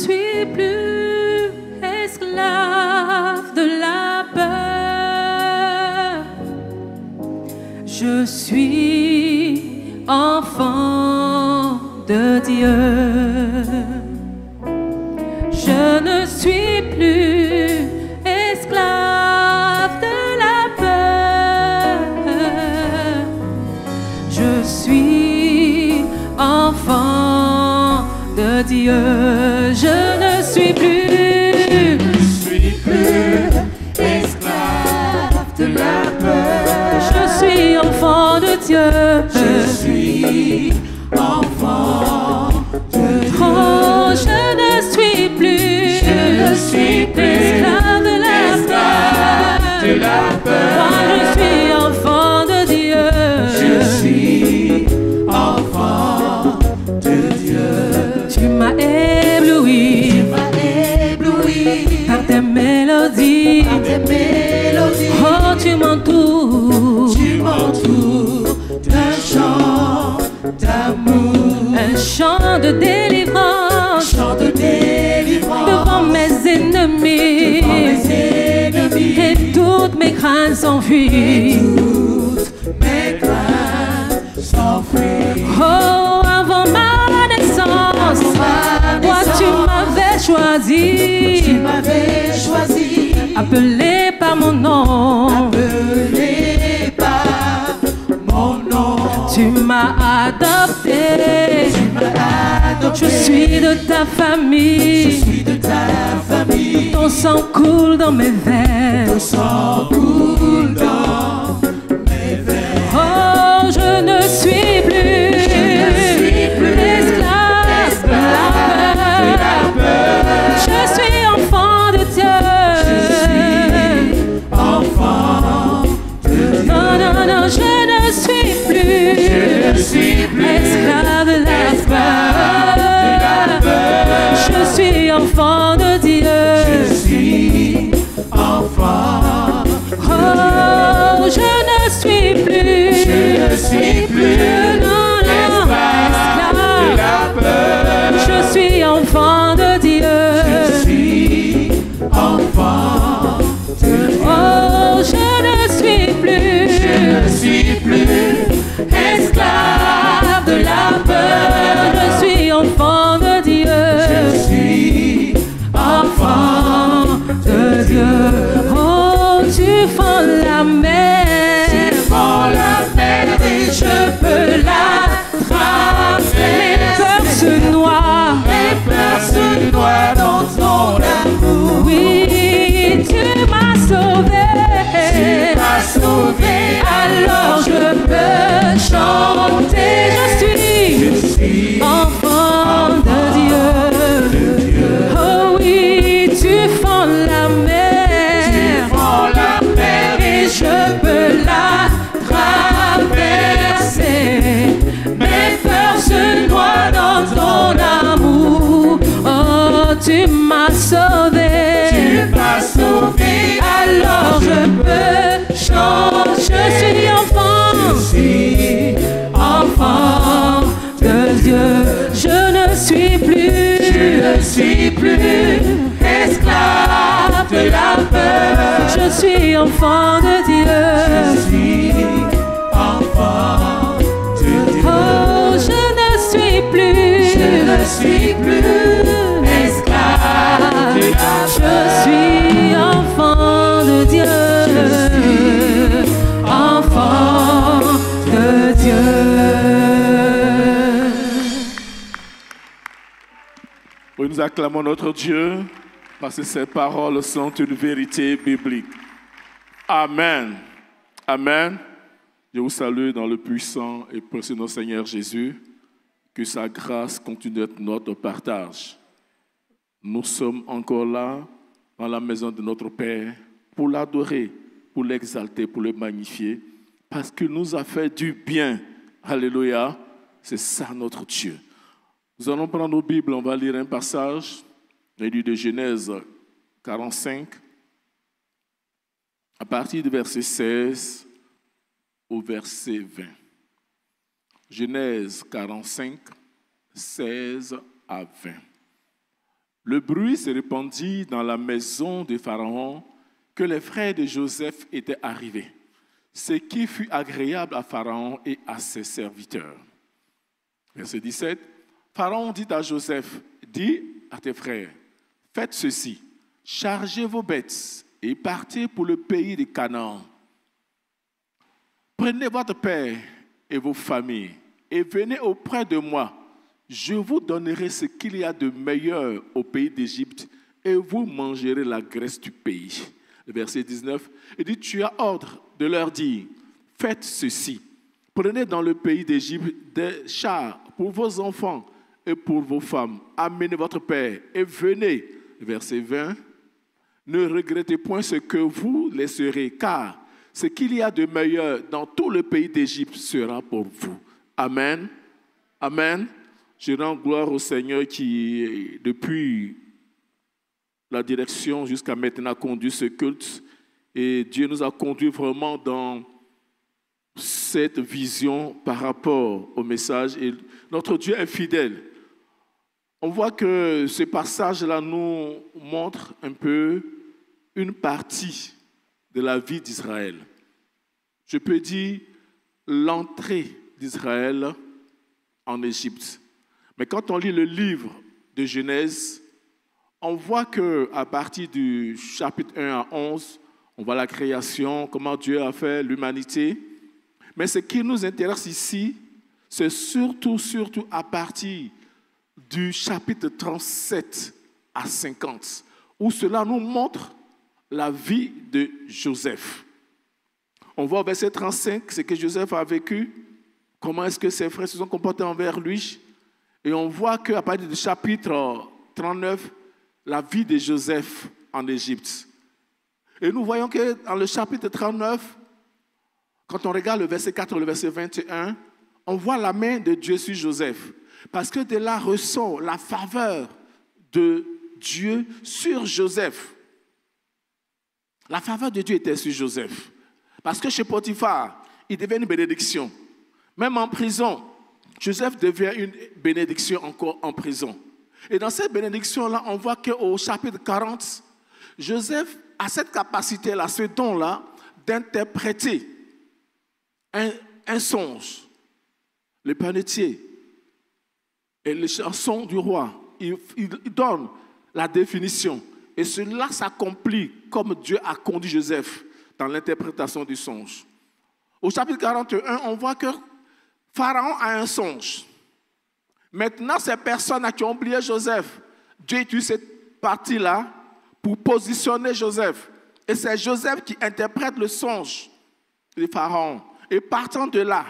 suis plus esclave de la peur. Je suis enfant de Dieu. Je ne suis plus esclave de la peur. Je suis enfant de Dieu. Je ne suis plus esclave de la peur. Je suis enfant de Dieu. Je suis enfant de Dieu. Oh, je ne suis plus esclave de la peur. Moi, je suis enfant de Dieu. Je suis enfant de Dieu. Tu m'as ébloui par tes mélodies. Oh, tu m'entoures d'un chant d'amour, un chant de délivrance, devant mes ennemis. Et toutes mes craintes s'enfuient. Oh, avant ma naissance, toi tu m'avais choisi, appelé par mon nom. Tu m'as adopté. Je suis de ta famille. Ton sang coule dans mes veines. Oh, je ne suis plus esclave de la peur. Je suis enfant de Dieu. Non, non, non, je ne suis plus esclave de la peur. Je suis enfant de Dieu. Oh, je ne suis plus non, non, esclave de la peur. Je suis enfant de Dieu. Oh, je ne suis plus esclave de la peur. Je suis enfant de Dieu. Enfant de Dieu. Oh, tu fends la mer. Et je peux la traverser. Mes peurs se noient dans ton amour. Oui, tu m'as sauvé. Alors je peux chanter. Je suis enfant de Dieu. Oh oui, tu fends la mer. Et je peux la traverser. Mes peurs se noient dans ton amour. Oh, tu m'as sauvé. Alors je peux chanter. Je suis enfant de Dieu. Je ne suis plus esclave de la peur. Je suis enfant de Dieu. Oh, je ne suis plus esclave. Je suis enfant de Dieu. Enfant de Dieu. Oui, nous acclamons notre Dieu parce que ses paroles sont une vérité biblique. Amen. Amen. Je vous salue dans le puissant et précieux notre Seigneur Jésus. Que sa grâce continue d'être notre partage. Nous sommes encore là, dans la maison de notre Père, pour l'adorer, pour l'exalter, pour le magnifier, parce qu'il nous a fait du bien. Alléluia. C'est ça notre Dieu. Nous allons prendre nos Bibles, on va lire un passage, le livre de Genèse 45, à partir du verset 16 au verset 20. Genèse 45, 16 à 20. Le bruit se répandit dans la maison de Pharaon que les frères de Joseph étaient arrivés, ce qui fut agréable à Pharaon et à ses serviteurs. Verset 17. Pharaon dit à Joseph, dis à tes frères, faites ceci, chargez vos bêtes et partez pour le pays de Canaan. Prenez votre père et vos familles et venez auprès de moi. Je vous donnerai ce qu'il y a de meilleur au pays d'Égypte et vous mangerez la graisse du pays. Le verset 19, il dit, tu as ordre de leur dire, faites ceci. Prenez dans le pays d'Égypte des chars pour vos enfants et pour vos femmes. Amenez votre père et venez. Verset 20, ne regrettez point ce que vous laisserez, car ce qu'il y a de meilleur dans tout le pays d'Égypte sera pour vous. Amen. Amen. Je rends gloire au Seigneur qui, depuis la direction jusqu'à maintenant, conduit ce culte. Et Dieu nous a conduits vraiment dans cette vision par rapport au message. Et notre Dieu est fidèle. On voit que ce passage-là nous montre un peu une partie de la vie d'Israël. Je peux dire l'entrée d'Israël en Égypte. Mais quand on lit le livre de Genèse, on voit qu'à partir du chapitre 1 à 11, on voit la création, comment Dieu a fait l'humanité. Mais ce qui nous intéresse ici, c'est surtout à partir du chapitre 37 à 50, où cela nous montre la vie de Joseph. On voit au verset 35 ce que Joseph a vécu, comment est-ce que ses frères se sont comportés envers lui. Et on voit qu'à partir du chapitre 39, la vie de Joseph en Égypte. Et nous voyons que dans le chapitre 39, quand on regarde le verset 4 et le verset 21, on voit la main de Dieu sur Joseph. Parce que de là ressort la faveur de Dieu sur Joseph. La faveur de Dieu était sur Joseph. Parce que chez Potiphar, il devient une bénédiction. Même en prison, Joseph devient une bénédiction encore en prison. Et dans cette bénédiction-là, on voit qu'au chapitre 40, Joseph a cette capacité-là, ce don-là, d'interpréter un songe. Le panetier et les chansons du roi, il donne la définition. Et cela s'accomplit comme Dieu a conduit Joseph dans l'interprétation du songe. Au chapitre 41, on voit que Pharaon a un songe. Maintenant, ces personnes qui ont oublié Joseph, Dieu utilise cette partie-là pour positionner Joseph. Et c'est Joseph qui interprète le songe de Pharaon. Et partant de là,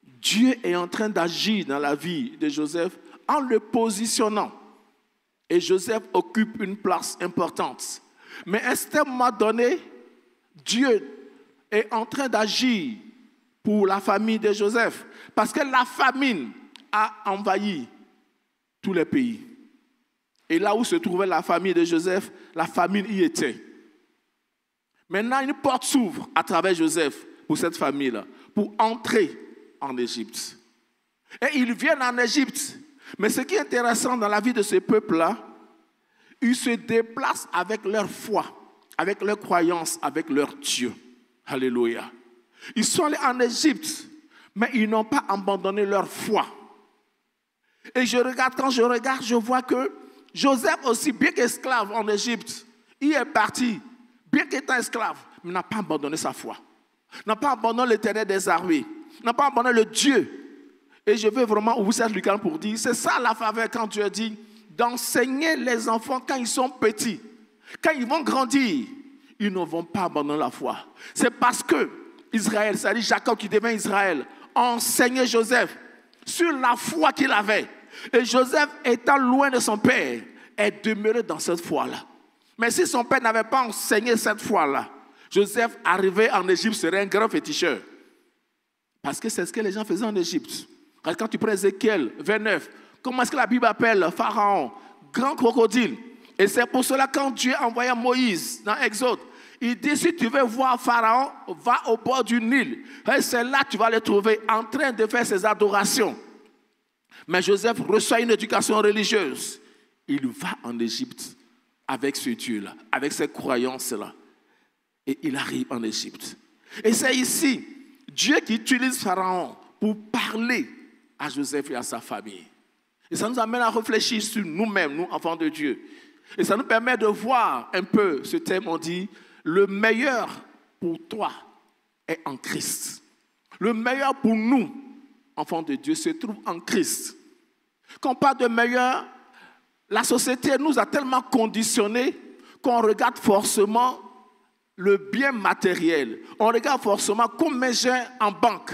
Dieu est en train d'agir dans la vie de Joseph en le positionnant. Et Joseph occupe une place importante. Mais à un moment donné, Dieu est en train d'agir pour la famille de Joseph. Parce que la famine a envahi tous les pays. Et là où se trouvait la famille de Joseph, la famine y était. Maintenant, une porte s'ouvre à travers Joseph pour cette famille-là, pour entrer en Égypte. Et ils viennent en Égypte. Mais ce qui est intéressant dans la vie de ce peuple-là, ils se déplacent avec leur foi, avec leur croyance, avec leur Dieu. Alléluia. Ils sont allés en Égypte, mais ils n'ont pas abandonné leur foi. Et quand je regarde, je vois que Joseph aussi, bien qu'esclave en Égypte, il est parti, bien qu'étant esclave, mais n'a pas abandonné sa foi. N'a pas abandonné l'Éternel des armées. N'a pas abandonné le Dieu. Et je veux vraiment ouvrir cette lucarne pour dire, c'est ça la faveur quand Dieu dit d'enseigner les enfants quand ils sont petits. Quand ils vont grandir, ils ne vont pas abandonner la foi. C'est parce que Israël, c'est-à-dire Jacob qui devient Israël, a enseigné Joseph sur la foi qu'il avait. Et Joseph, étant loin de son père, est demeuré dans cette foi-là. Mais si son père n'avait pas enseigné cette foi-là, Joseph, arrivé en Égypte, serait un grand féticheur. Parce que c'est ce que les gens faisaient en Égypte. Quand tu prends Ézéchiel 29, comment est-ce que la Bible appelle Pharaon? Grand crocodile. Et c'est pour cela quand Dieu a envoyé Moïse dans Exode, il dit, si tu veux voir Pharaon, va au bord du Nil. Et c'est là que tu vas le trouver en train de faire ses adorations. Mais Joseph reçoit une éducation religieuse. il va en Égypte avec ce Dieu-là, avec ces croyances-là. Et il arrive en Égypte. Et c'est ici, Dieu qui utilise Pharaon pour parler à Joseph et à sa famille. Et ça nous amène à réfléchir sur nous-mêmes, nous, enfants de Dieu. Et ça nous permet de voir un peu, ce thème, on dit, le meilleur pour toi est en Christ. Le meilleur pour nous, enfants de Dieu, se trouve en Christ. Quand on parle de meilleur, la société nous a tellement conditionnés qu'on regarde forcément le bien matériel. On regarde forcément combien j'ai en banque.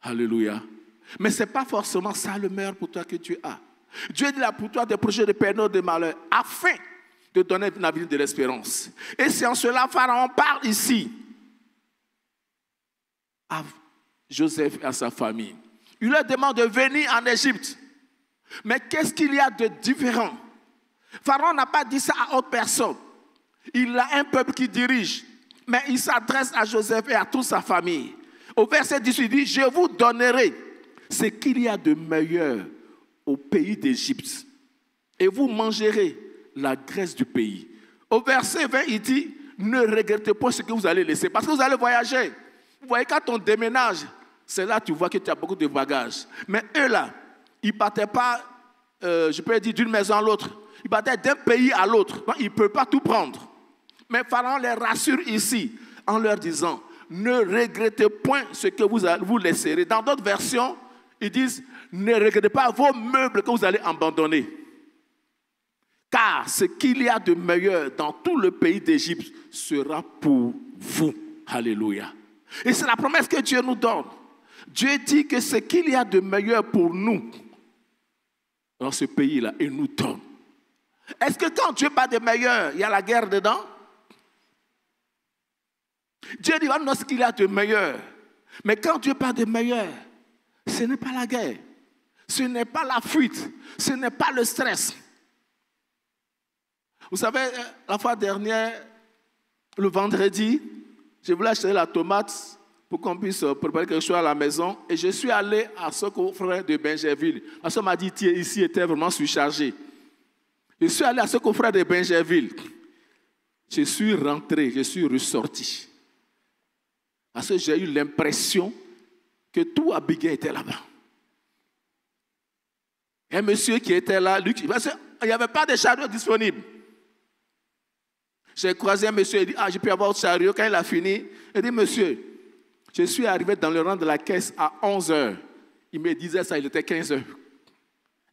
Alléluia. Mais ce n'est pas forcément ça le meilleur pour toi que Dieu a. Dieu dit là pour toi des projets de paix, non de malheur, afin de donner un avenir de l'espérance. Et c'est en cela Pharaon parle ici à Joseph et à sa famille. Il leur demande de venir en Égypte. Mais qu'est-ce qu'il y a de différent? Pharaon n'a pas dit ça à autre personne. Il a un peuple qui dirige. Mais il s'adresse à Joseph et à toute sa famille. Au verset 18, il dit, je vous donnerai ce qu'il y a de meilleur au pays d'Égypte. Et vous mangerez la graisse du pays. Au verset 20, il dit, ne regrettez pas ce que vous allez laisser. Parce que vous allez voyager. Vous voyez, quand on déménage, c'est là que tu vois que tu as beaucoup de bagages. Mais eux là, ils ne partaient pas, je peux dire, d'une maison à l'autre. Ils partaient d'un pays à l'autre. Ils ne peuvent pas tout prendre. Mais Pharaon les rassure ici en leur disant, ne regrettez point ce que vous laisserez. Dans d'autres versions, ils disent, ne regrettez pas vos meubles que vous allez abandonner. Car ce qu'il y a de meilleur dans tout le pays d'Égypte sera pour vous. Alléluia. Et c'est la promesse que Dieu nous donne. Dieu dit que ce qu'il y a de meilleur pour nous dans ce pays-là, il nous donne. Est-ce que quand Dieu parle de meilleur, il y a la guerre dedans? Dieu dit, voilà ce qu'il y a de meilleur. Mais quand Dieu parle de meilleur, ce n'est pas la guerre. Ce n'est pas la fuite. Ce n'est pas le stress. Vous savez, la fois dernière, le vendredi, je voulais acheter la tomate pour qu'on puisse préparer quelque chose à la maison. Et je suis allé à ce coffret de Bingerville. La soeur m'a dit, ici était vraiment surchargé. Je suis allé à ce coffret de Bingerville. Je suis rentré, je suis ressorti. Parce que j'ai eu l'impression que tout à Biguet était là-bas. Un monsieur qui était là, lui, parce qu'il n'y avait pas de chariot disponible. J'ai croisé un monsieur, il dit, je peux avoir un chariot. Quand il a fini, il dit, monsieur, je suis arrivé dans le rang de la caisse à 11h. Il me disait ça, il était 15h.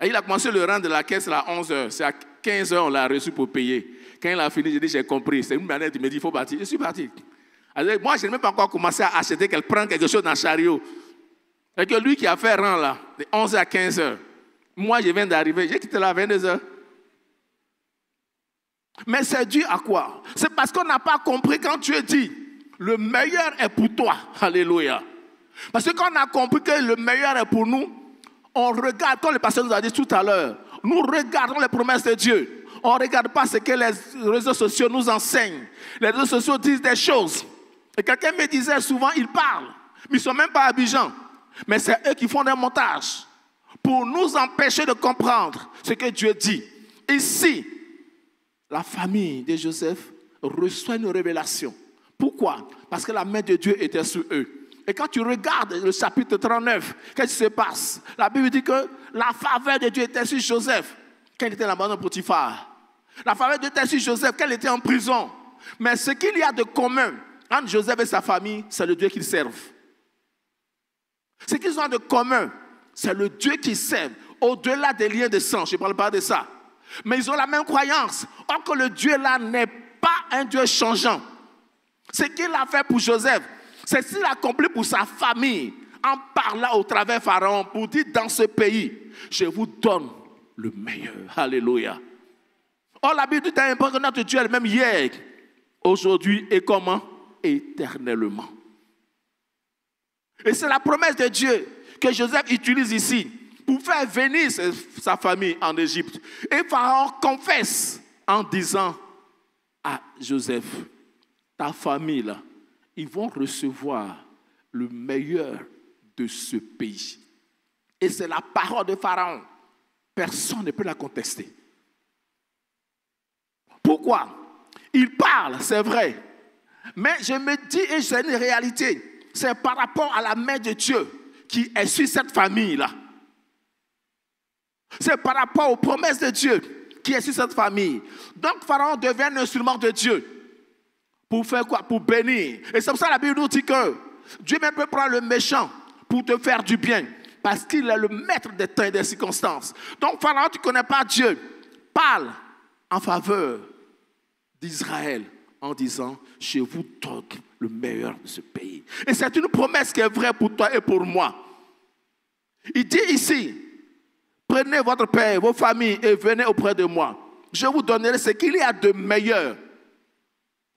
Et il a commencé le rang de la caisse à 11h. C'est à 15h on l'a reçu pour payer. Quand il a fini, j'ai dit, j'ai compris. C'est une manière, il me dit, il faut partir. Je suis parti. Alors, moi, je n'ai même pas encore commencé à acheter qu'elle prenne quelque chose dans le chariot. Et que lui qui a fait rang là, de 11h à 15h. Moi, je viens d'arriver. J'ai quitté là à 22h. Mais c'est dû à quoi? C'est parce qu'on n'a pas compris quand Dieu dit le meilleur est pour toi. Alléluia. Parce que quand on a compris que le meilleur est pour nous, on regarde, comme le pasteur nous a dit tout à l'heure, nous regardons les promesses de Dieu. On ne regarde pas ce que les réseaux sociaux nous enseignent. Les réseaux sociaux disent des choses. Et quelqu'un me disait souvent, ils parlent, mais ils ne sont même pas à Abidjan. Mais c'est eux qui font des montages pour nous empêcher de comprendre ce que Dieu dit. Ici, la famille de Joseph reçoit une révélation. Pourquoi? Parce que la main de Dieu était sur eux. Et quand tu regardes le chapitre 39, qu'est-ce qui se passe? La Bible dit que la faveur de Dieu était sur Joseph quand il était dans la maison de Potiphar. La faveur de Dieu était sur Joseph quand il était en prison. Mais ce qu'il y a de commun entre Joseph et sa famille, c'est le Dieu qu'ils servent. Ce qu'ils ont de commun, c'est le Dieu qu'ils servent. Au-delà des liens de sang, je ne parle pas de ça. Mais ils ont la même croyance. Or que le Dieu là n'est pas un Dieu changeant. Ce qu'il a fait pour Joseph, c'est ce qu'il a accompli pour sa famille, en parlant au travers Pharaon, pour dire dans ce pays, je vous donne le meilleur. Alléluia. Or la Bible dit que notre Dieu est le même hier, aujourd'hui et comment? Éternellement. Et c'est la promesse de Dieu que Joseph utilise ici pour faire venir sa famille en Égypte. Et Pharaon confesse en disant à Joseph, ta famille là, ils vont recevoir le meilleur de ce pays. Et c'est la parole de Pharaon Personne ne peut la contester. Pourquoi? Il parle, c'est vrai. Mais je me dis, et c'est une réalité, c'est par rapport à la main de Dieu qui est sur cette famille-là. C'est par rapport aux promesses de Dieu qui est sur cette famille. Donc, Pharaon devient un instrument de Dieu. Pour faire quoi? Pour bénir. Et c'est pour ça que la Bible nous dit que Dieu même peut prendre le méchant pour te faire du bien. Parce qu'il est le maître des temps et des circonstances. Donc, Pharaon, tu ne connais pas Dieu. Parle en faveur d'Israël en disant, je vous donne le meilleur de ce pays. Et c'est une promesse qui est vraie pour toi et pour moi. Il dit ici, prenez votre père, vos familles et venez auprès de moi. Je vous donnerai ce qu'il y a de meilleur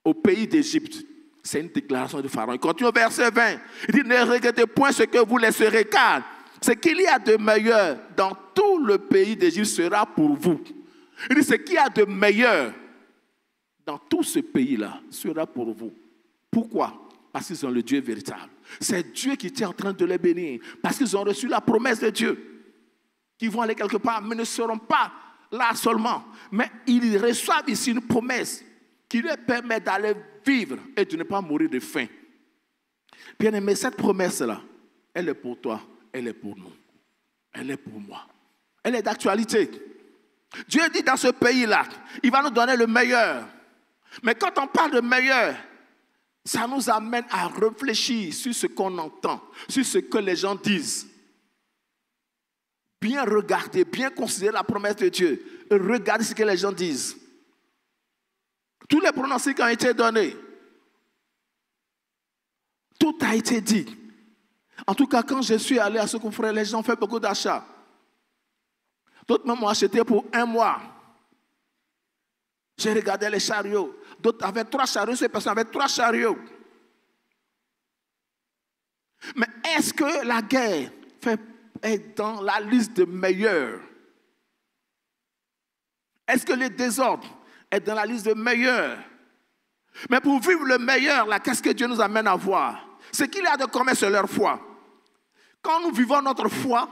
au pays d'Égypte. C'est une déclaration de Pharaon. Il continue au verset 20. Il dit, ne regrettez point ce que vous laisserez, car ce qu'il y a de meilleur dans tout le pays d'Égypte sera pour vous. Il dit, ce qu'il y a de meilleur dans tout ce pays-là sera pour vous. Pourquoi? Parce qu'ils ont le Dieu véritable. C'est Dieu qui est en train de les bénir. Parce qu'ils ont reçu la promesse de Dieu. Qu'ils vont aller quelque part, mais ne seront pas là seulement. Mais ils reçoivent ici une promesse qui leur permet d'aller vivre et de ne pas mourir de faim. Bien aimé, cette promesse-là, elle est pour toi, elle est pour nous. Elle est pour moi. Elle est d'actualité. Dieu dit dans ce pays-là, il va nous donner le meilleur. Mais quand on parle de meilleur, ça nous amène à réfléchir sur ce qu'on entend, sur ce que les gens disent. Bien regarder, bien considérer la promesse de Dieu. Et regarder ce que les gens disent. Tous les pronostics qui ont été donnés. Tout a été dit. En tout cas, quand je suis allé à ce confrère, les gens ont fait beaucoup d'achats. D'autres même ont acheté pour 1 mois. J'ai regardé les chariots. D'autres avaient 3 chariots, ces personnes avaient 3 chariots. Mais est-ce que la guerre est dans la liste de meilleurs? Est-ce que le désordre est dans la liste de meilleurs? Mais pour vivre le meilleur, là, qu'est-ce que Dieu nous amène à voir? Ce qu'il y a de commun, c'est leur foi. Quand nous vivons notre foi,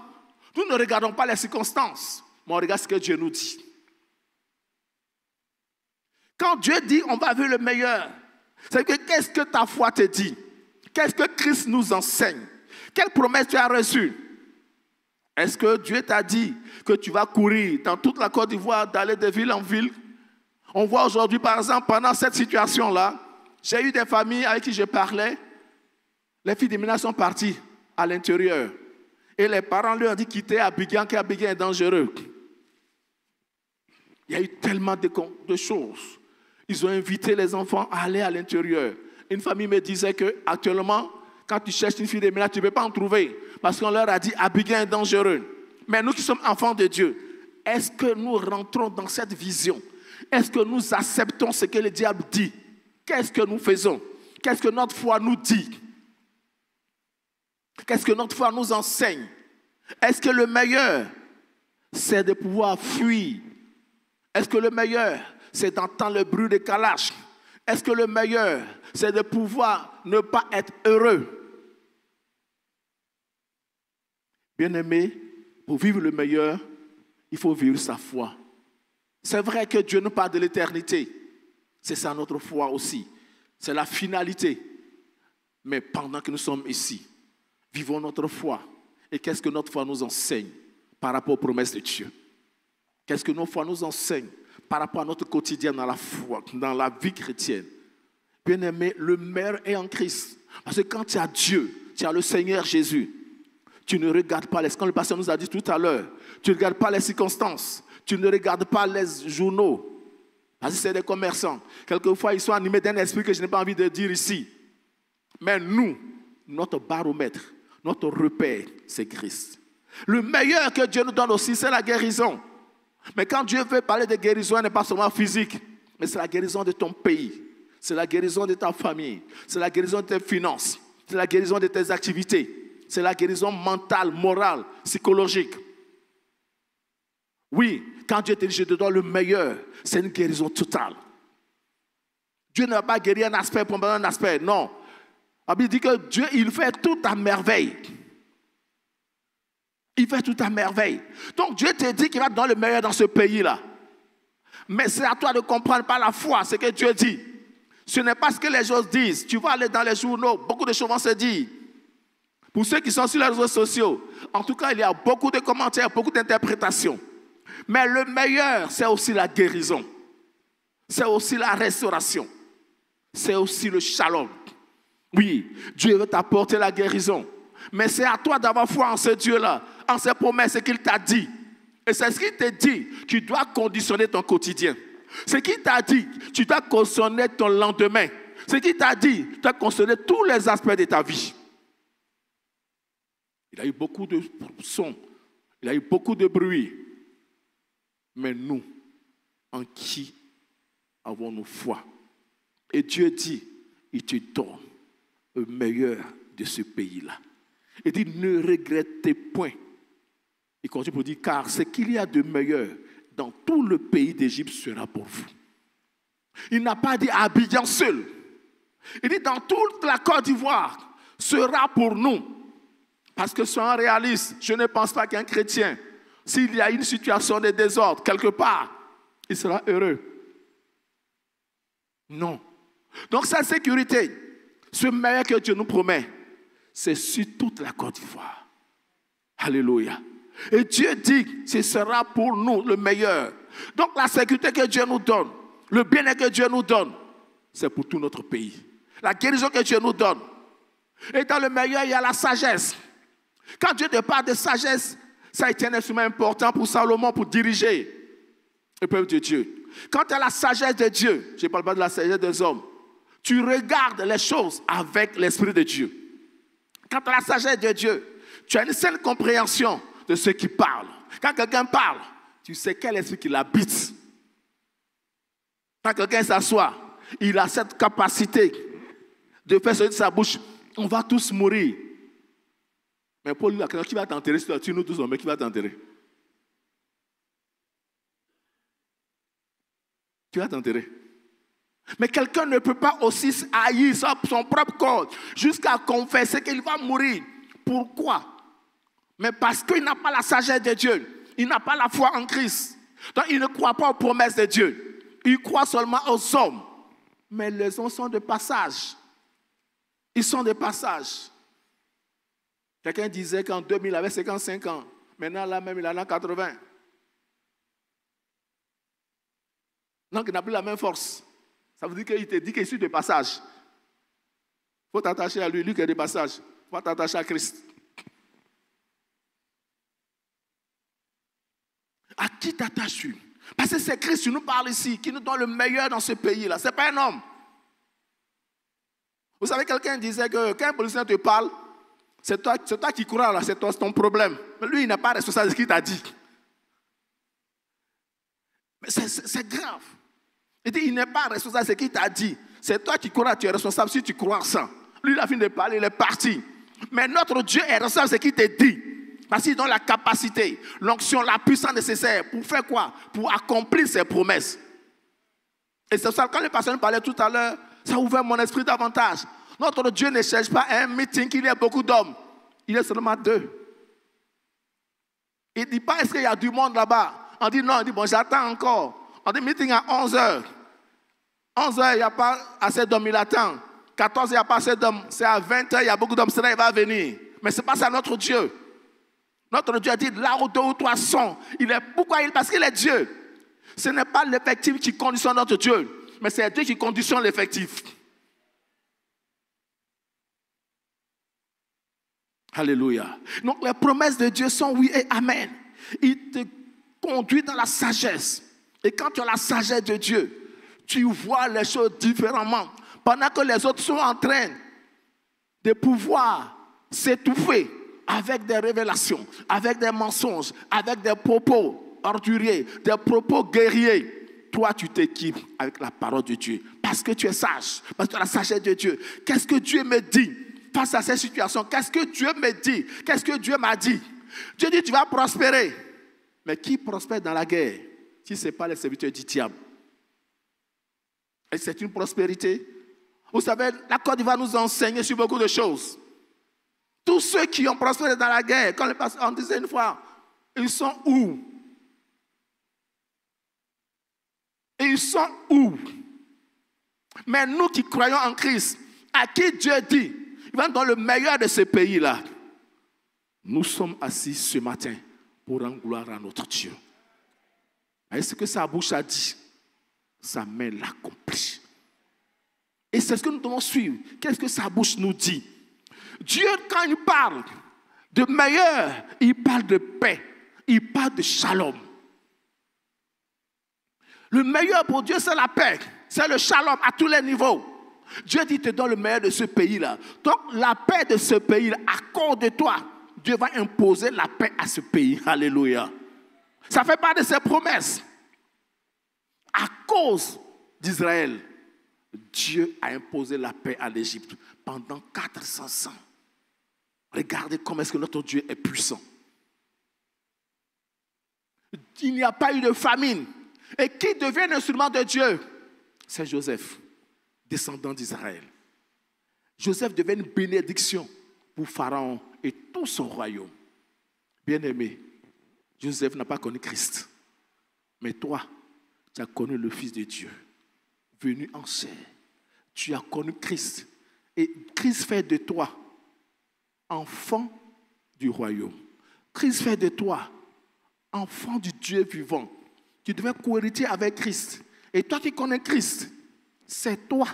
nous ne regardons pas les circonstances, mais on regarde ce que Dieu nous dit. Quand Dieu dit on va vivre le meilleur, c'est que qu'est-ce que ta foi te dit? Qu'est-ce que Christ nous enseigne? Quelle promesse tu as reçue? Est-ce que Dieu t'a dit que tu vas courir dans toute la Côte d'Ivoire, d'aller de ville en ville? On voit aujourd'hui, par exemple, pendant cette situation-là, j'ai eu des familles avec qui je parlais. Les filles d'Imina sont parties à l'intérieur. Et les parents leur ont dit quitter Abidjan, qu'Abidjan est dangereux. Il y a eu tellement de choses. Ils ont invité les enfants à aller à l'intérieur. Une famille me disait qu'actuellement, quand tu cherches une fille d'Imina, tu ne peux pas en trouver. Parce qu'on leur a dit Abidjan est dangereux. Mais nous qui sommes enfants de Dieu, est-ce que nous rentrons dans cette vision? Est-ce que nous acceptons ce que le diable dit? Qu'est-ce que nous faisons? Qu'est-ce que notre foi nous dit? Qu'est-ce que notre foi nous enseigne? Est-ce que le meilleur, c'est de pouvoir fuir? Est-ce que le meilleur, c'est d'entendre le bruit des calaches? Est-ce que le meilleur, c'est de pouvoir ne pas être heureux? Bien-aimé, pour vivre le meilleur, il faut vivre sa foi. C'est vrai que Dieu nous parle de l'éternité. C'est ça notre foi aussi. C'est la finalité. Mais pendant que nous sommes ici, vivons notre foi. Et qu'est-ce que notre foi nous enseigne par rapport aux promesses de Dieu? Qu'est-ce que nos foi nous enseigne par rapport à notre quotidien dans la foi, dans la vie chrétienne? Bien-aimé, le meilleur est en Christ. Parce que quand tu as Dieu, tu as le Seigneur Jésus, tu ne regardes pas quand le pasteur nous a dit tout à l'heure, tu ne regardes pas les circonstances, tu ne regardes pas les journaux. Parce que c'est des commerçants. Quelquefois, ils sont animés d'un esprit que je n'ai pas envie de dire ici. Mais nous, notre baromètre, notre repère, c'est Christ. Le meilleur que Dieu nous donne aussi, c'est la guérison. Mais quand Dieu veut parler de guérison, elle n'est pas seulement physique, mais c'est la guérison de ton pays. C'est la guérison de ta famille. C'est la guérison de tes finances. C'est la guérison de tes activités. C'est la guérison mentale, morale, psychologique. Oui, quand Dieu te dit, je te donne le meilleur, c'est une guérison totale. Dieu ne va pas guérir un aspect pour un aspect, non. La Bible dit que Dieu, il fait tout à merveille. Il fait tout à merveille. Donc Dieu te dit qu'il va te donner le meilleur dans ce pays-là. Mais c'est à toi de comprendre par la foi ce que Dieu dit. Ce n'est pas ce que les gens disent. Tu vas aller dans les journaux, beaucoup de choses vont se dire. Pour ceux qui sont sur les réseaux sociaux, en tout cas, il y a beaucoup de commentaires, beaucoup d'interprétations. Mais le meilleur, c'est aussi la guérison. C'est aussi la restauration. C'est aussi le shalom. Oui, Dieu veut t'apporter la guérison. Mais c'est à toi d'avoir foi en ce Dieu-là, en ses promesses qu'il t'a dit. Et c'est ce qu'il t'a dit. Tu dois conditionner ton quotidien. Ce qu'il t'a dit, tu dois conditionner ton lendemain. Ce qu'il t'a dit, tu dois conditionner tous les aspects de ta vie. Il a eu beaucoup de sons. Il a eu beaucoup de bruit. Mais nous, en qui avons-nous foi? Et Dieu dit, il te donne le meilleur de ce pays-là. Il dit, ne regrettez point. Il continue pour dire, car ce qu'il y a de meilleur dans tout le pays d'Égypte sera pour vous. Il n'a pas dit Abidjan seul. Il dit, dans toute la Côte d'Ivoire sera pour nous. Parce que soyons réalistes, je ne pense pas qu'un chrétien, s'il y a une situation de désordre quelque part, il sera heureux. Non. Donc sa sécurité, ce meilleur que Dieu nous promet, c'est sur toute la Côte d'Ivoire. Alléluia. Et Dieu dit, ce sera pour nous le meilleur. Donc la sécurité que Dieu nous donne, le bien-être que Dieu nous donne, c'est pour tout notre pays. La guérison que Dieu nous donne. Et dans le meilleur, il y a la sagesse. Quand Dieu te parle de sagesse, ça a été un instrument important pour Salomon pour diriger le peuple de Dieu. Quand tu as la sagesse de Dieu, je ne parle pas de la sagesse des hommes, tu regardes les choses avec l'Esprit de Dieu. Quand tu as la sagesse de Dieu, tu as une seule compréhension de ceux qui parlent. Quand quelqu'un parle, tu sais quel esprit qui l'habite. Quand quelqu'un s'assoit, il a cette capacité de faire sortir de sa bouche, on va tous mourir. Mais pour lui, qui va t'enterrer? Si tu nous tous, mais qui va t'enterrer? Qui va t'enterrer? Mais quelqu'un ne peut pas aussi haïr son propre corps jusqu'à confesser qu'il va mourir. Pourquoi? Mais parce qu'il n'a pas la sagesse de Dieu. Il n'a pas la foi en Christ. Donc il ne croit pas aux promesses de Dieu. Il croit seulement aux hommes. Mais les hommes sont de passage. Ils sont de passage. Quelqu'un disait qu'en 2000, il avait 55 ans. Maintenant, là même, il en a 80. Donc, il n'a plus la même force. Ça veut dire qu'il te dit qu'il est de passage. Il faut t'attacher à lui, lui qui est de passage. Il faut t'attacher à Christ. À qui t'attaches-tu? Parce que c'est Christ qui nous parle ici, qui nous donne le meilleur dans ce pays-là. Ce n'est pas un homme. Vous savez, quelqu'un disait que quand un policier te parle, c'est toi qui crois là, c'est ton problème. Mais lui, il n'a pas responsable de ce qu'il t'a dit. Mais c'est grave. Il dit, il n'est pas responsable de ce qu'il t'a dit. C'est toi qui crois, tu es responsable si tu crois ça. Lui, il a fini de parler, il est parti. Mais notre Dieu est responsable de ce qu'il te dit. Parce qu'il donne la capacité, l'onction, la puissance nécessaire. Pour faire quoi? Pour accomplir ses promesses. Et c'est ça, quand les personnes parlaient tout à l'heure, ça a ouvert mon esprit davantage. Notre Dieu ne cherche pas un meeting qu'il y ait beaucoup d'hommes. Il y a seulement 2. Il ne dit pas, est-ce qu'il y a du monde là-bas? On dit non, on dit bon, j'attends encore. On dit meeting à 11h. 11h, il n'y a pas assez d'hommes, il attend. 14h, il n'y a pas assez d'hommes. C'est à 20h, il y a beaucoup d'hommes, c'est là, il va venir. Mais ce n'est pas ça notre Dieu. Notre Dieu a dit, là où 2 ou 3 sont, il est, pourquoi? Parce qu'il est Dieu. Ce n'est pas l'effectif qui conditionne notre Dieu, mais c'est Dieu qui conditionne l'effectif. Alléluia. Donc les promesses de Dieu sont oui et amen. Il te conduit dans la sagesse. Et quand tu as la sagesse de Dieu, tu vois les choses différemment. Pendant que les autres sont en train de pouvoir s'étouffer avec des révélations, avec des mensonges, avec des propos orduriers, des propos guerriers. Toi, tu t'équipes avec la parole de Dieu. Parce que tu es sage, parce que tu as la sagesse de Dieu. Qu'est-ce que Dieu me dit face à cette situation? Qu'est-ce que Dieu me dit? Qu'est-ce que Dieu m'a dit? Dieu dit, tu vas prospérer. Mais qui prospère dans la guerre si ce n'est pas les serviteurs du diable? Et c'est une prospérité. Vous savez, la Côte d'Ivoire nous enseigne sur beaucoup de choses. Tous ceux qui ont prospéré dans la guerre, quand on disait une fois, ils sont où? Ils sont où? Mais nous qui croyons en Christ, à qui Dieu dit, il va dans le meilleur de ce pays-là. Nous sommes assis ce matin pour rendre gloire à notre Dieu. Et ce que sa bouche a dit, sa main l'accomplit. Et c'est ce que nous devons suivre. Qu'est-ce que sa bouche nous dit? Dieu, quand il parle de meilleur, il parle de paix, il parle de shalom. Le meilleur pour Dieu, c'est la paix, c'est le shalom à tous les niveaux. Dieu dit, te donne le meilleur de ce pays-là. Donc, la paix de ce pays-là, à cause de toi, Dieu va imposer la paix à ce pays. Alléluia. Ça fait part de ses promesses. À cause d'Israël, Dieu a imposé la paix à l'Égypte pendant 400 ans. Regardez comment est-ce que notre Dieu est puissant. Il n'y a pas eu de famine. Et qui devient l'instrument de Dieu? C'est Joseph, descendant d'Israël. Joseph devient une bénédiction pour Pharaon et tout son royaume. Bien-aimé, Joseph n'a pas connu Christ. Mais toi, tu as connu le Fils de Dieu, venu en chair. Tu as connu Christ. Et Christ fait de toi enfant du royaume. Christ fait de toi enfant du Dieu vivant. Tu devais co-hériter avec Christ. Et toi qui connais Christ, c'est toi.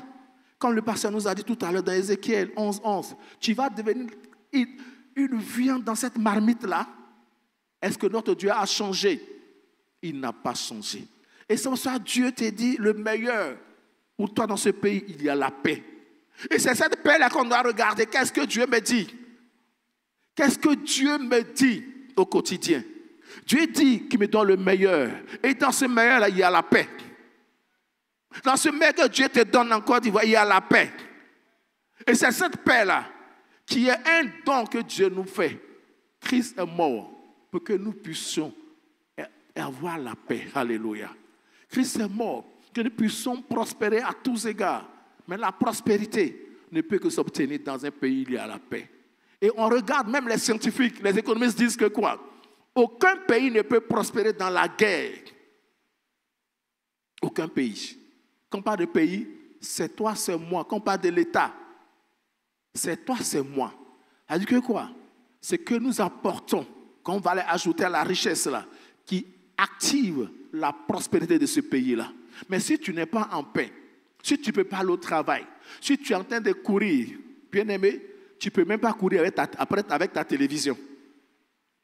Comme le pasteur nous a dit tout à l'heure dans Ézéchiel 11:11, tu vas devenir une viande dans cette marmite-là. Est-ce que notre Dieu a changé? Il n'a pas changé. Et c'est pour ça que Dieu t'a dit le meilleur. Pour toi dans ce pays, il y a la paix. Et c'est cette paix-là qu'on doit regarder. Qu'est-ce que Dieu me dit? Qu'est-ce que Dieu me dit au quotidien? Dieu dit qu'il me donne le meilleur. Et dans ce meilleur-là, il y a la paix. Dans ce meilleur que Dieu te donne encore, il y a la paix. Et c'est cette paix-là qui est un don que Dieu nous fait. Christ est mort pour que nous puissions avoir la paix. Alléluia. Christ est mort, que nous puissions prospérer à tous égards. Mais la prospérité ne peut que s'obtenir dans un pays où il y a la paix. Et on regarde, même les scientifiques, les économistes disent que quoi? Aucun pays ne peut prospérer dans la guerre. Aucun pays. Quand on parle de pays, c'est toi, c'est moi. Quand on parle de l'État, c'est toi, c'est moi. Ça dit que quoi? C'est que nous apportons, quand on va aller ajouter à la richesse là, qui active la prospérité de ce pays-là. Mais si tu n'es pas en paix, si tu ne peux pas aller au travail, si tu es en train de courir, bien aimé, tu ne peux même pas courir avec ta télévision.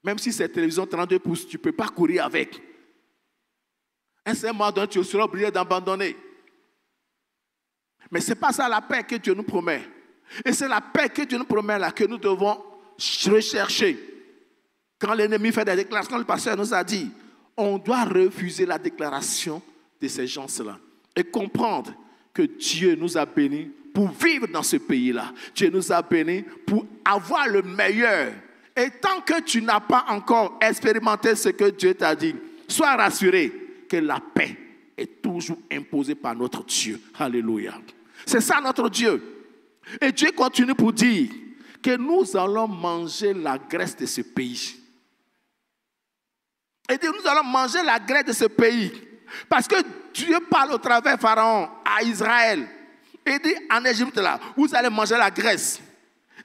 Même si c'est télévision 32 pouces, tu ne peux pas courir avec. Un certain moment donné, tu seras obligé d'abandonner. Mais ce n'est pas ça la paix que Dieu nous promet. Et c'est la paix que Dieu nous promet là que nous devons rechercher. Quand l'ennemi fait des déclarations, quand le pasteur nous a dit, on doit refuser la déclaration de ces gens-là et comprendre que Dieu nous a bénis pour vivre dans ce pays-là. Dieu nous a bénis pour avoir le meilleur. Et tant que tu n'as pas encore expérimenté ce que Dieu t'a dit, sois rassuré que la paix est toujours imposée par notre Dieu. Alléluia. C'est ça notre Dieu. Et Dieu continue pour dire que nous allons manger la graisse de ce pays. Et dit, nous allons manger la graisse de ce pays. Parce que Dieu parle au travers Pharaon à Israël. Et dit en Égypte là, vous allez manger la graisse.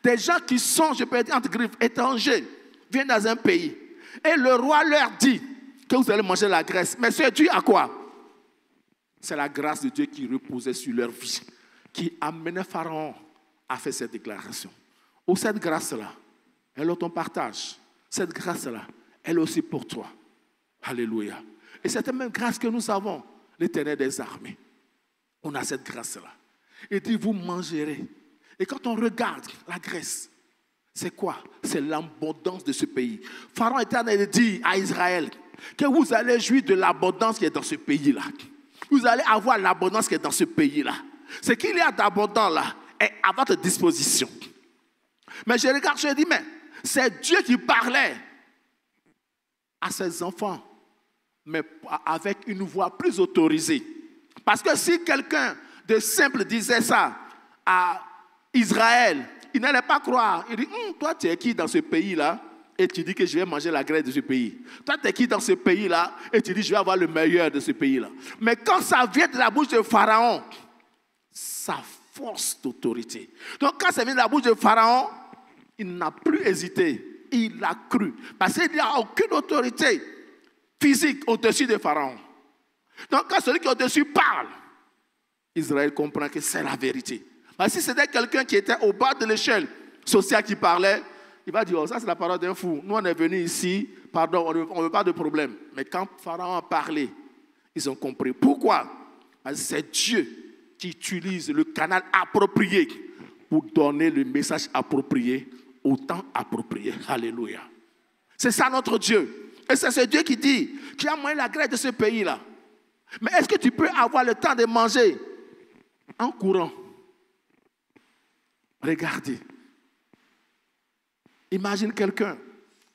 Des gens qui sont, je peux dire entre griffes, étrangers, viennent dans un pays. Et le roi leur dit que vous allez manger la graisse. Mais c'est dû à quoi? C'est la grâce de Dieu qui reposait sur leur vie, qui amenait Pharaon à faire cette déclaration. Ou cette grâce-là, elle est ton partage. Cette grâce-là, elle est aussi pour toi. Alléluia. Et c'est la même grâce que nous avons, l'Éternel des armées. On a cette grâce-là. Il dit, vous mangerez. Et quand on regarde la graisse, c'est quoi? C'est l'abondance de ce pays. Pharaon était en train de dire à Israël que vous allez jouir de l'abondance qui est dans ce pays-là. Vous allez avoir l'abondance qui est dans ce pays-là. Ce qu'il y a d'abondant là est à votre disposition. Mais je regarde, je dis, mais c'est Dieu qui parlait à ses enfants, mais avec une voix plus autorisée. Parce que si quelqu'un de simple disait ça à Israël, il n'allait pas croire. Il dit, toi, tu es qui dans ce pays-là? Et tu dis que je vais manger la graisse de ce pays. Toi, tu es qui dans ce pays-là? Et tu dis, je vais avoir le meilleur de ce pays-là. Mais quand ça vient de la bouche de Pharaon, sa force d'autorité. Donc, quand ça vient de la bouche de Pharaon, il n'a plus hésité. Il a cru. Parce qu'il n'y a aucune autorité physique au-dessus de Pharaon. Donc, quand celui qui est au-dessus parle, Israël comprend que c'est la vérité. Mais si c'était quelqu'un qui était au bas de l'échelle sociale qui parlait, il va dire, oh, ça c'est la parole d'un fou. Nous, on est venus ici, pardon, on ne veut pas de problème. Mais quand Pharaon a parlé, ils ont compris. Pourquoi? Parce que c'est Dieu qui utilise le canal approprié pour donner le message approprié au temps approprié. Alléluia. C'est ça notre Dieu. Et c'est ce Dieu qui dit, qui a moyen la graisse de ce pays-là. Mais est-ce que tu peux avoir le temps de manger en courant? Regardez. Imagine quelqu'un,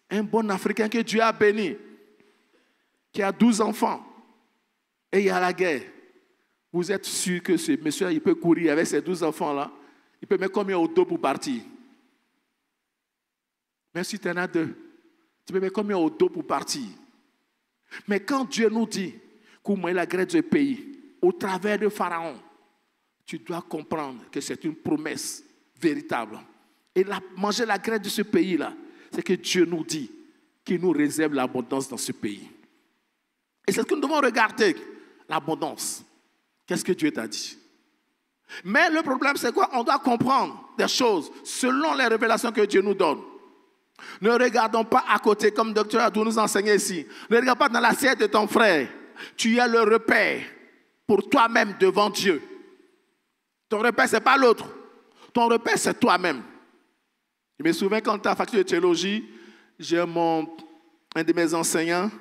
un bon Africain que Dieu a béni, qui a 12 enfants, et il y a la guerre. Vous êtes sûr que ce monsieur, il peut courir avec ses 12 enfants-là? Il peut mettre combien au dos pour partir? Même si tu en as 2, tu peux mettre combien au dos pour partir? Mais quand Dieu nous dit qu'on met la graisse du pays au travers de Pharaon, tu dois comprendre que c'est une promesse véritable. Et manger la graisse de ce pays-là, c'est que Dieu nous dit qu'il nous réserve l'abondance dans ce pays. Et c'est ce que nous devons regarder, l'abondance. Qu'est-ce que Dieu t'a dit? Mais le problème, c'est quoi? On doit comprendre des choses selon les révélations que Dieu nous donne. Ne regardons pas à côté, comme Dr. Adou nous enseignait ici. Ne regarde pas dans l'assiette de ton frère. Tu es le repère pour toi-même devant Dieu. Ton repère, ce n'est pas l'autre. Ton repère, c'est toi-même. Je me souviens quand tu as faculté de théologie, j'ai un de mes enseignants,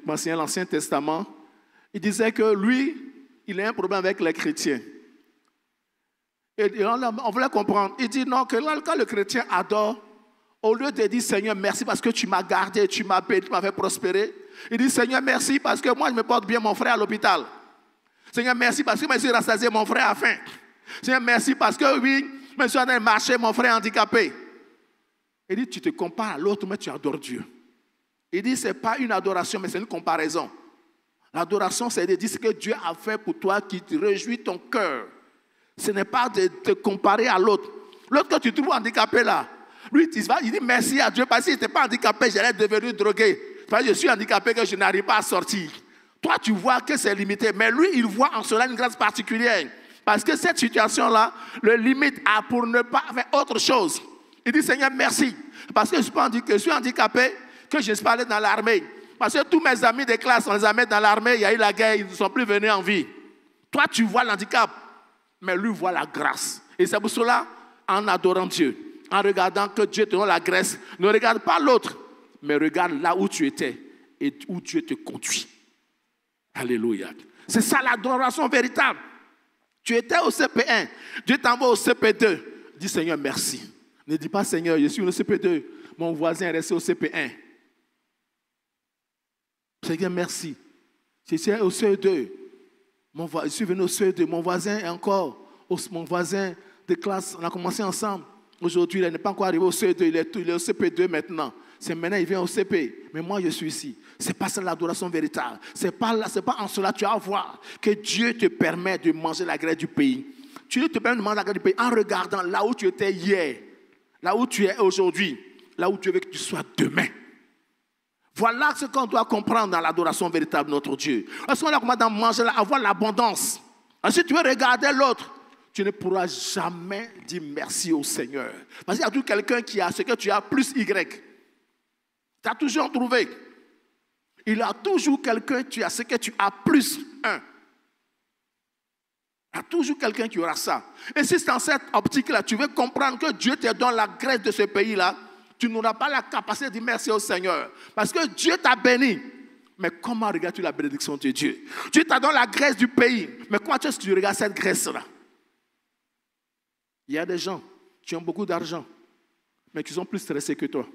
m'enseignait l'Ancien Testament, il disait que lui, il a un problème avec les chrétiens. Et on voulait comprendre. Il dit non, que quand le chrétien adore, au lieu de dire Seigneur, merci parce que tu m'as gardé, tu m'as béni, tu m'as fait prospérer, il dit Seigneur, merci parce que moi je me porte bien mon frère à l'hôpital. Seigneur, merci parce que je me suis rassasié, mon frère a faim. Seigneur, merci parce que oui, je me suis en train de marcher, mon frère est handicapé. Il dit, tu te compares à l'autre, mais tu adores Dieu. Il dit, ce n'est pas une adoration, mais c'est une comparaison. L'adoration, c'est de dire ce que Dieu a fait pour toi qui te réjouit ton cœur. Ce n'est pas de te comparer à l'autre. L'autre que tu trouves handicapé là, lui, il dit merci à Dieu parce que s'il n'était pas handicapé, j'allais devenir drogué. Parce que je suis handicapé, que je n'arrive pas à sortir. Toi, tu vois que c'est limité, mais lui, il voit en cela une grâce particulière. Parce que cette situation-là le limite à pour ne pas faire autre chose. Il dit, Seigneur, merci. Parce que je suis handicapé, que je suis pas allé dans l'armée. Parce que tous mes amis de classe, on les a mis dans l'armée, il y a eu la guerre, ils ne sont plus venus en vie. Toi, tu vois l'handicap, mais lui voit la grâce. Et c'est pour cela, en adorant Dieu, en regardant que Dieu te donne la grâce, ne regarde pas l'autre, mais regarde là où tu étais et où Dieu te conduit. Alléluia. C'est ça l'adoration véritable. Tu étais au CP1, Dieu t'envoie au CP2. Dis Seigneur, merci. Ne dis pas Seigneur, je suis au CP2, mon voisin est resté au CP1. Seigneur, merci. Je suis au CE2. Je suis venu au CE2. Mon voisin est encore, mon voisin de classe, on a commencé ensemble. Aujourd'hui, il n'est pas encore arrivé au CE2, il est au CP2 maintenant. C'est maintenant, il vient au CP. Mais moi, je suis ici. Ce n'est pas ça l'adoration véritable. Ce n'est pas en cela que tu vas voir que Dieu te permet de manger la graisse du pays. Dieu te permet de manger la graisse du pays en regardant là où tu étais hier, là où tu es aujourd'hui, là où Dieu veut que tu sois demain. Voilà ce qu'on doit comprendre dans l'adoration véritable de notre Dieu. Lorsqu'on a commencé à manger, avoir l'abondance. Si tu veux regarder l'autre, tu ne pourras jamais dire merci au Seigneur. Parce qu'il y a toujours quelqu'un qui a ce que tu as plus Y. Tu as toujours trouvé. Il y a toujours quelqu'un qui a ce que tu as plus 1. Il y a toujours quelqu'un qui aura ça. Et si c'est dans cette optique-là, tu veux comprendre que Dieu te donne la grâce de ce pays-là, tu n'auras pas la capacité de dire merci au Seigneur. Parce que Dieu t'a béni. Mais comment regardes-tu la bénédiction de Dieu? Dieu t'a donné la grâce du pays. Mais comment est-ce que tu regardes cette grâce-là? Il y a des gens qui ont beaucoup d'argent, mais qui sont plus stressés que toi.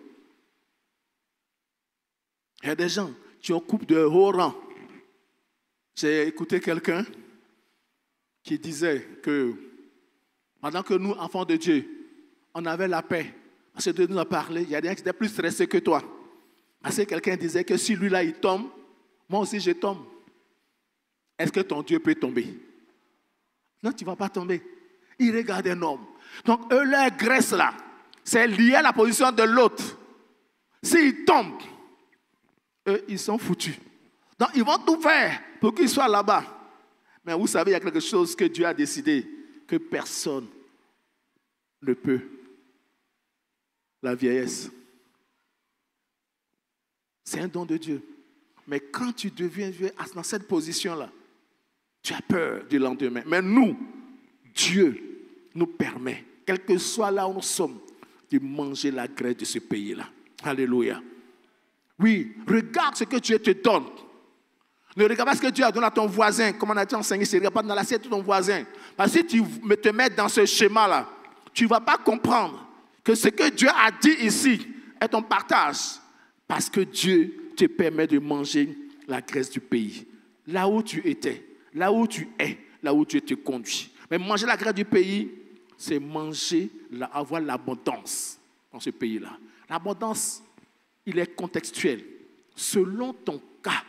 Il y a des gens qui ont coupe de haut rang. J'ai écouté quelqu'un qui disait que pendant que nous, enfants de Dieu, on avait la paix. Parce que Dieu nous a parlé, il y a des gens qui étaient plus stressés que toi. Parce que quelqu'un disait que si lui-là, il tombe, moi aussi, je tombe. Est-ce que ton Dieu peut tomber? Non, tu ne vas pas tomber. Il regarde un homme. Donc, eux, leur graisse là, c'est lié à la position de l'autre. S'ils tombent, eux, ils sont foutus. Donc, ils vont tout faire pour qu'ils soient là-bas. Mais vous savez, il y a quelque chose que Dieu a décidé, que personne ne peut. La vieillesse. C'est un don de Dieu. Mais quand tu deviens vieux dans cette position-là, tu as peur du lendemain. Mais nous, Dieu nous permet, quel que soit là où nous sommes, de manger la graisse de ce pays-là. Alléluia. Oui, regarde ce que Dieu te donne. Ne regarde pas ce que Dieu a donné à ton voisin. Comme on a été enseigné, ne regarde pas dans l'assiette de ton voisin. Parce que si tu te mets dans ce schéma-là, tu ne vas pas comprendre que ce que Dieu a dit ici est ton partage. Parce que Dieu te permet de manger la graisse du pays. Là où tu étais, là où tu es, là où Dieu te conduit. Mais manger la graisse du pays, c'est manger, avoir l'abondance dans ce pays-là. L'abondance, il est contextuel. Selon ton cas.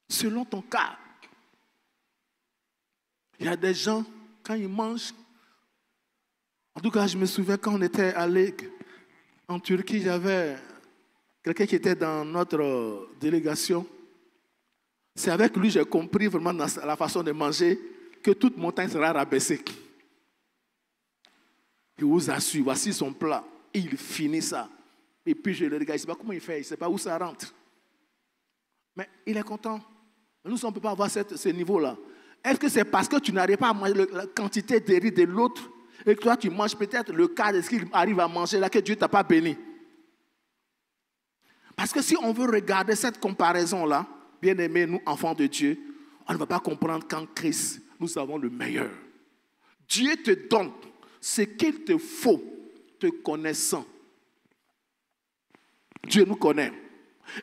Selon ton cas. Il y a des gens, quand ils mangent, en tout cas, je me souviens quand on était allé en Turquie, il y avait quelqu'un qui était dans notre délégation. C'est avec lui que j'ai compris vraiment dans la façon de manger que toute montagne sera rabaissée. Il vous assure, voici son plat. Il finit ça. Et puis je le regarde, il ne sait pas comment il fait, il ne sait pas où ça rentre. Mais il est content. Nous, on ne peut pas avoir ce niveau-là. Est-ce que c'est parce que tu n'arrives pas à manger la quantité de riz de l'autre et que toi, tu manges peut-être le quart de ce qu'il arrive à manger là que Dieu ne t'a pas béni? Parce que si on veut regarder cette comparaison-là, bien aimés, nous, enfants de Dieu, on ne va pas comprendre qu'en Christ, nous avons le meilleur. Dieu te donne ce qu'il te faut, te connaissant. Dieu nous connaît.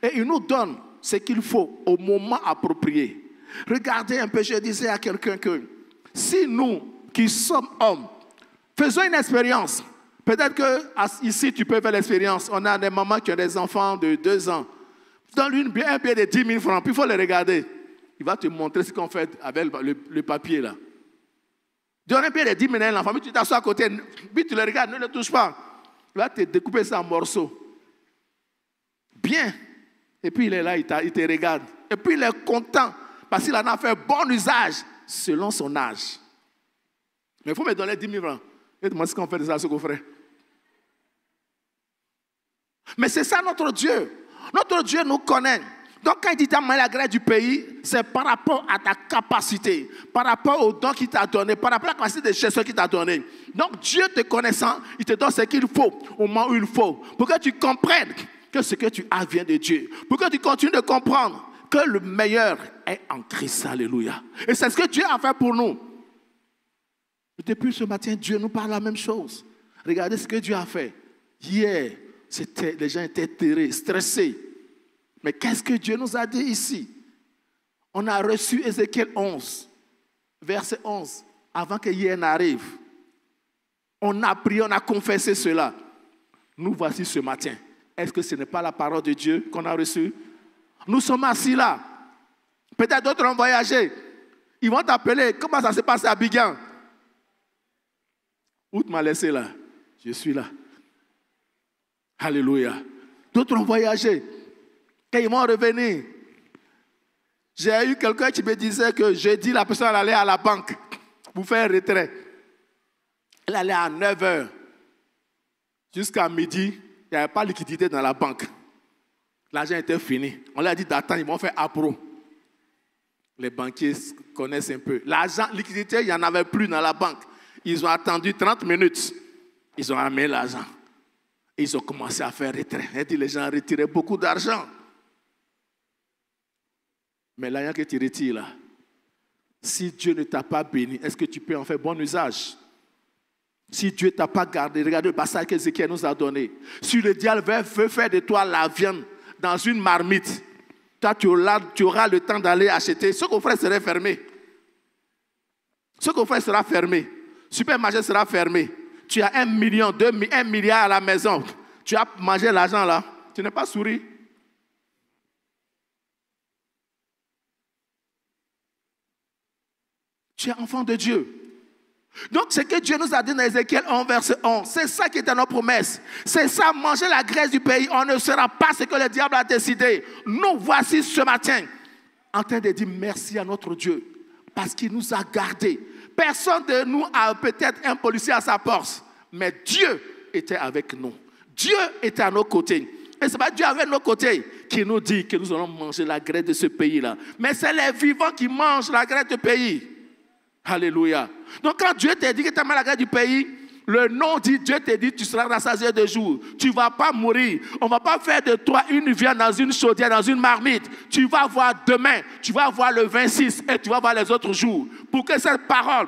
Et il nous donne ce qu'il faut au moment approprié. Regardez un peu, je disais à quelqu'un que si nous, qui sommes hommes, faisons une expérience. Peut-être que ici, tu peux faire l'expérience. On a des mamans qui ont des enfants de 2 ans. Donne-lui un billet de 10 000 francs, puis il faut le regarder. Il va te montrer ce qu'on fait avec le papier là. Donne un billet de 10 000 à l'enfant, puis tu t'assois à côté, puis tu le regardes, ne le touche pas. Il va te découper ça en morceaux. Bien. Et puis il est là, il te regarde. Et puis il est content, parce qu'il en a fait bon usage selon son âge. Mais il faut me donner 10 000 francs. Et demande ce qu'on fait de ça, ce qu'on ferait. Mais c'est ça notre Dieu. Notre Dieu nous connaît. Donc quand il dit t'as mangé la graisse du pays, c'est par rapport à ta capacité, par rapport au don qu'il t'a donné, par rapport à la capacité de gestion qu'il t'a donné. Donc Dieu te connaissant, il te donne ce qu'il faut au moment où il faut. Pour que tu comprennes que ce que tu as vient de Dieu. Pour que tu continues de comprendre que le meilleur est en Christ. Alléluia. Et c'est ce que Dieu a fait pour nous. Et depuis ce matin, Dieu nous parle la même chose. Regardez ce que Dieu a fait. Hier, les gens étaient terrés, stressés. Mais qu'est-ce que Dieu nous a dit ici? On a reçu Ézéchiel 11, verset 11, avant que hier n'arrive. On a prié, on a confessé cela. Nous voici ce matin. Est-ce que ce n'est pas la parole de Dieu qu'on a reçue? Nous sommes assis là. Peut-être d'autres ont voyagé. Ils vont t'appeler. Comment ça s'est passé à Abidjan? Où tu m'as laissé là? Je suis là. Alléluia. D'autres ont voyagé. Quand ils vont revenir, j'ai eu quelqu'un qui me disait que jeudi, la personne allait à la banque pour faire un retrait. Elle allait à 9h. Jusqu'à midi, il n'y avait pas de liquidité dans la banque. L'argent était fini. On leur a dit d'attendre, ils vont faire appro. Les banquiers connaissent un peu. L'argent, liquidité, il n'y en avait plus dans la banque. Ils ont attendu 30 minutes. Ils ont amené l'argent. Ils ont commencé à faire retrait. Et dit, les gens retiraient beaucoup d'argent. Mais l'argent que tu retires là, si Dieu ne t'a pas béni, est-ce que tu peux en faire bon usage? Si Dieu ne t'a pas gardé, regardez le passage qu'Ézéchiel nous a donné. Si le diable veut faire de toi la viande dans une marmite, toi tu auras le temps d'aller acheter. Ce qu'on ferait serait fermé. Ce qu'on ferait sera fermé. Supermarché sera fermé. Tu as 1 million, 1 milliard à la maison. Tu as mangé l'argent là. Tu n'es pas souri. Tu es enfant de Dieu. Donc, ce que Dieu nous a dit dans Ézéchiel 1, verset 11, c'est ça qui était notre promesse. C'est ça, manger la graisse du pays. On ne sera pas ce que le diable a décidé. Nous voici ce matin en train de dire merci à notre Dieu parce qu'il nous a gardés. Personne de nous a peut-être un policier à sa porte, mais Dieu était avec nous. Dieu était à nos côtés. Et ce n'est pas Dieu avec nos côtés qui nous dit que nous allons manger la graisse de ce pays-là. Mais c'est les vivants qui mangent la graisse du pays. Alléluia. Donc quand Dieu t'a dit que tu as mal à la graisse du pays, le nom dit, Dieu t'a dit tu seras rassasié de jour. Tu ne vas pas mourir. On ne va pas faire de toi une viande dans une chaudière, dans une marmite. Tu vas voir demain, tu vas voir le 26 et tu vas voir les autres jours. Pour que cette parole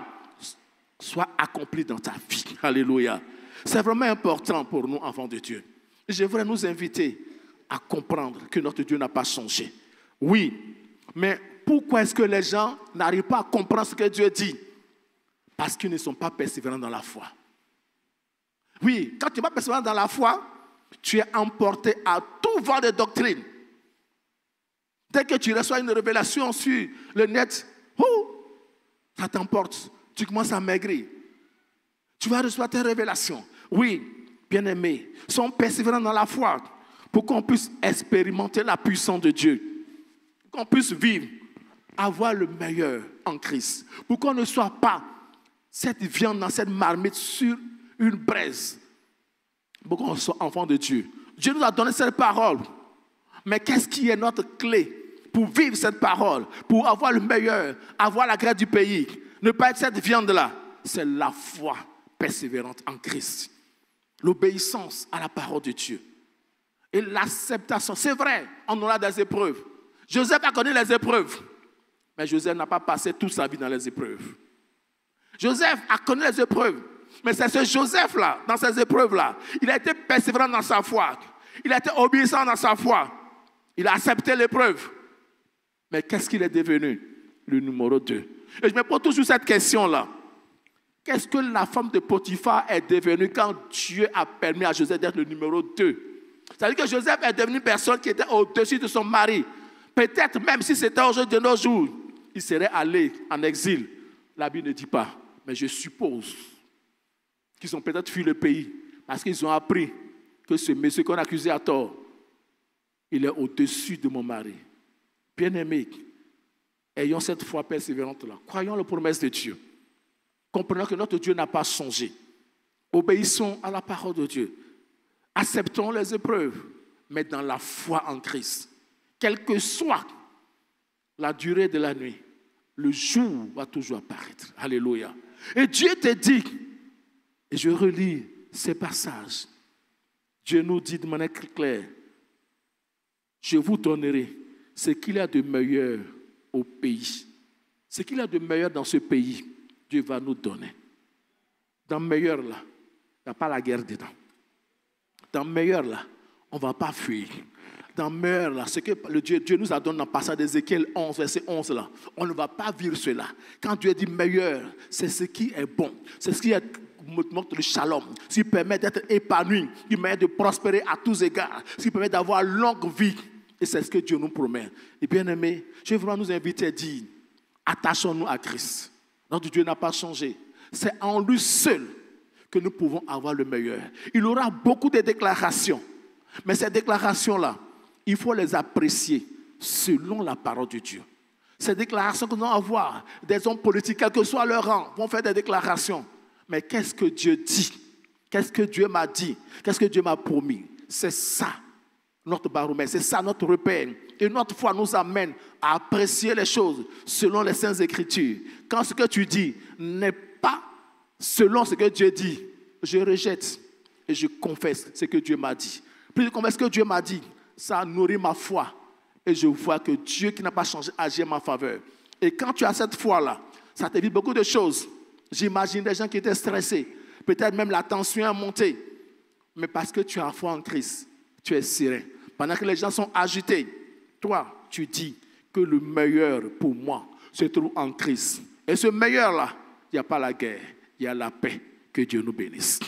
soit accomplie dans ta vie. Alléluia. C'est vraiment important pour nous, enfants de Dieu. Je voudrais nous inviter à comprendre que notre Dieu n'a pas changé. Oui, mais pourquoi est-ce que les gens n'arrivent pas à comprendre ce que Dieu dit? Parce qu'ils ne sont pas persévérants dans la foi. Oui, quand tu n'es pas persévérant dans la foi, tu es emporté à tout vent de doctrine. Dès que tu reçois une révélation sur le net, ça t'emporte. Tu commences à maigrir. Tu vas recevoir tes révélations. Oui, bien-aimés, sont persévérants dans la foi pour qu'on puisse expérimenter la puissance de Dieu. Qu'on puisse vivre, avoir le meilleur en Christ. Pour qu'on ne soit pas cette viande dans cette marmite sur une braise. Pour qu'on soit enfant de Dieu. Dieu nous a donné cette parole. Mais qu'est-ce qui est notre clé pour vivre cette parole? Pour avoir le meilleur, avoir la grâce du pays. Ne pas être cette viande-là. C'est la foi persévérante en Christ. L'obéissance à la parole de Dieu. Et l'acceptation. C'est vrai, on aura des épreuves. Joseph a connu les épreuves. Mais Joseph n'a pas passé toute sa vie dans les épreuves. Joseph a connu les épreuves. Mais c'est ce Joseph-là, dans ces épreuves-là, il a été persévérant dans sa foi. Il a été obéissant dans sa foi. Il a accepté l'épreuve. Mais qu'est-ce qu'il est devenu? Le numéro 2. Et je me pose toujours cette question-là. Qu'est-ce que la femme de Potiphar est devenue quand Dieu a permis à Joseph d'être le numéro 2? C'est-à-dire que Joseph est devenu une personne qui était au-dessus de son mari. Peut-être même si c'était aujourd'hui de nos jours, il serait allé en exil. La Bible ne dit pas. Mais je suppose qu'ils ont peut-être fui le pays parce qu'ils ont appris que ce monsieur qu'on accusait à tort, il est au-dessus de mon mari. Bien-aimés, ayons cette foi persévérante-là. Croyons les promesses de Dieu. Comprenons que notre Dieu n'a pas changé. Obéissons à la parole de Dieu. Acceptons les épreuves, mais dans la foi en Christ. Quelle que soit la durée de la nuit, le jour va toujours apparaître. Alléluia. Et Dieu te dit, et je relis ces passages, Dieu nous dit de manière claire, je vous donnerai ce qu'il y a de meilleur au pays. Ce qu'il y a de meilleur dans ce pays, Dieu va nous donner. Dans meilleur là, il n'y a pas la guerre dedans. Dans meilleur là, on ne va pas fuir. Dans meilleur là, ce que Dieu nous a donné dans le passage d'Ézéchiel 11, verset 11 là, on ne va pas vivre cela. Quand Dieu dit meilleur, c'est ce qui est bon. C'est ce qui montre le shalom, ce qui permet d'être épanoui, ce qui permet de prospérer à tous égards, ce qui permet d'avoir longue vie. Et c'est ce que Dieu nous promet. Et bien aimés, je veux nous inviter à dire, attachons-nous à Christ. Notre Dieu n'a pas changé. C'est en lui seul que nous pouvons avoir le meilleur. Il aura beaucoup de déclarations. Mais ces déclarations-là, il faut les apprécier selon la parole de Dieu. Ces déclarations que nous allons avoir, des hommes politiques, quel que soit leur rang, vont faire des déclarations. Mais qu'est-ce que Dieu dit? Qu'est-ce que Dieu m'a dit? Qu'est-ce que Dieu m'a promis? C'est ça notre baromètre, c'est ça notre repère. Et notre foi nous amène à apprécier les choses selon les Saintes Écritures. Quand ce que tu dis n'est pas selon ce que Dieu dit, je rejette et je confesse ce que Dieu m'a dit. Plus je confesse ce que Dieu m'a dit, ça nourrit ma foi. Et je vois que Dieu qui n'a pas changé agit en ma faveur. Et quand tu as cette foi-là, ça t'évite beaucoup de choses. J'imagine des gens qui étaient stressés. Peut-être même la tension a monté. Mais parce que tu as foi en Christ, tu es serein. Pendant que les gens sont agités, toi, tu dis que le meilleur pour moi se trouve en Christ. Et ce meilleur-là, il n'y a pas la guerre, il y a la paix. Que Dieu nous bénisse.